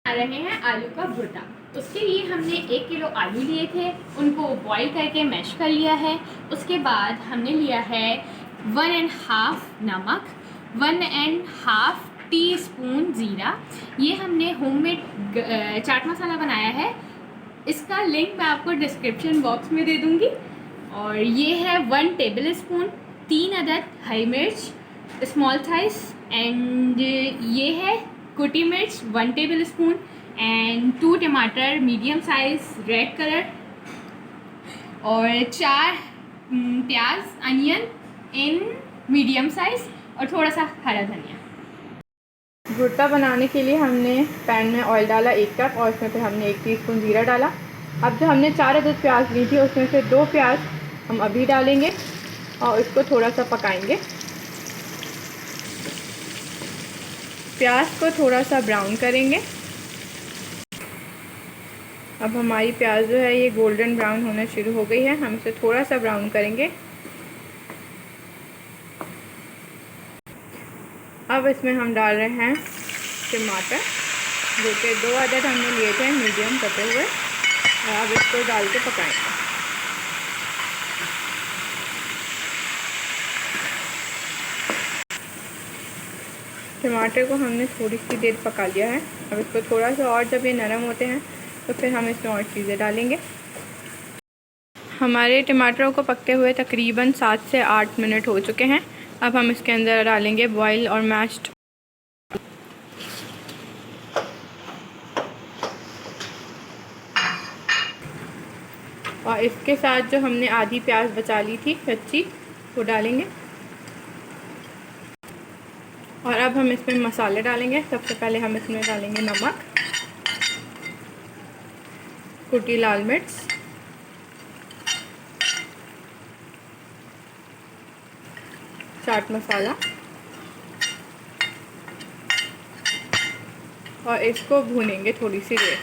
आ रहे हैं आलू का भुर्ता। उसके लिए हमने 1 किलो आलू लिए थे, उनको बॉईल करके मैश कर लिया है। उसके बाद हमने लिया है 1.5 नमक, 1.5 टीस्पून ज़ीरा। ये हमने होममेड चाट मसाला बनाया है, इसका लिंक मैं आपको डिस्क्रिप्शन बॉक्स में दे दूँगी। और ये है 1 टेबल स्पून, 3 अदद हरी मिर्च स्मॉल साइज, एंड ये है कुटी मिर्च 1 टेबल स्पून, एंड 2 टमाटर मीडियम साइज रेड कलर, और 4 प्याज अनियन इन मीडियम साइज, और थोड़ा सा हरा धनिया। भुर्ता बनाने के लिए हमने पैन में ऑयल डाला 1 कप, और उसमें फिर हमने 1 टीस्पून ज़ीरा डाला। अब जो हमने 4 अदद प्याज ली थी उसमें से 2 प्याज हम अभी डालेंगे और इसको थोड़ा सा पकाएंगे। प्याज को थोड़ा सा ब्राउन करेंगे। अब हमारी प्याज जो है ये गोल्डन ब्राउन होना शुरू हो गई है, हम इसे थोड़ा सा ब्राउन करेंगे। अब इसमें हम डाल रहे हैं टमाटर, जो कि 2 अदद हमने लिए थे मीडियम कटे हुए, और अब इसको डाल के पकाएंगे। टमाटर को हमने थोड़ी सी देर पका लिया है। अब इसको थोड़ा सा और, जब ये नरम होते हैं तो फिर हम इसमें और चीज़ें डालेंगे। हमारे टमाटरों को पकते हुए तकरीबन 7 से 8 मिनट हो चुके हैं। अब हम इसके अंदर डालेंगे बॉयल और मैश्ड और इसके साथ जो हमने आधी प्याज बचा ली थी कच्ची, वो डालेंगे। और अब हम इसमें मसाले डालेंगे। सबसे पहले हम इसमें डालेंगे नमक, कुटी लाल मिर्च, चाट मसाला, और इसको भूनेंगे थोड़ी सी देर।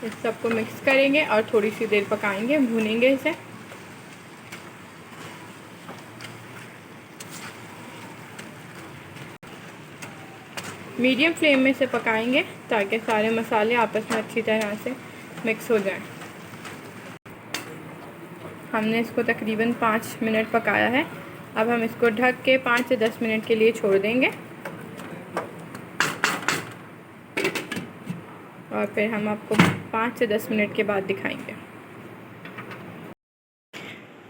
इस सबको मिक्स करेंगे और थोड़ी सी देर पकाएंगे, भूनेंगे इसे। मीडियम फ्लेम में इसे पकाएंगे ताकि सारे मसाले आपस में अच्छी तरह से मिक्स हो जाएं। हमने इसको तकरीबन 5 मिनट पकाया है। अब हम इसको ढक के 5 से 10 मिनट के लिए छोड़ देंगे, और फिर हम आपको 5 से 10 मिनट के बाद दिखाएंगे।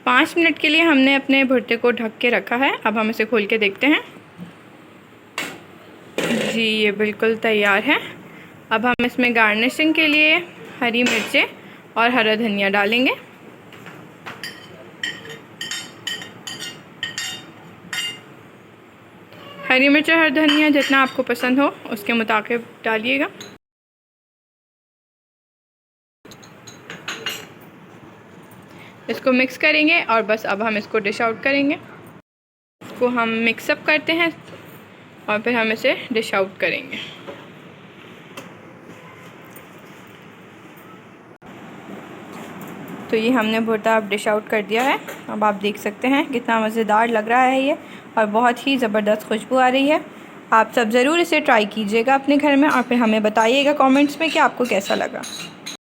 5 मिनट के लिए हमने अपने भुर्ते को ढक के रखा है। अब हम इसे खोल के देखते हैं। जी, ये बिल्कुल तैयार है। अब हम इसमें गार्निशिंग के लिए हरी मिर्चें और हरा धनिया डालेंगे। हरी मिर्च और हरा धनिया जितना आपको पसंद हो उसके मुताबिक डालिएगा। इसको मिक्स करेंगे और बस अब हम इसको डिश आउट करेंगे। इसको हम मिक्सअप करते हैं और फिर हम इसे डिश आउट करेंगे। तो ये हमने भुर्ता अब डिश आउट कर दिया है। अब आप देख सकते हैं कितना मज़ेदार लग रहा है ये, और बहुत ही ज़बरदस्त खुशबू आ रही है। आप सब ज़रूर इसे ट्राई कीजिएगा अपने घर में, और फिर हमें बताइएगा कमेंट्स में कि आपको कैसा लगा।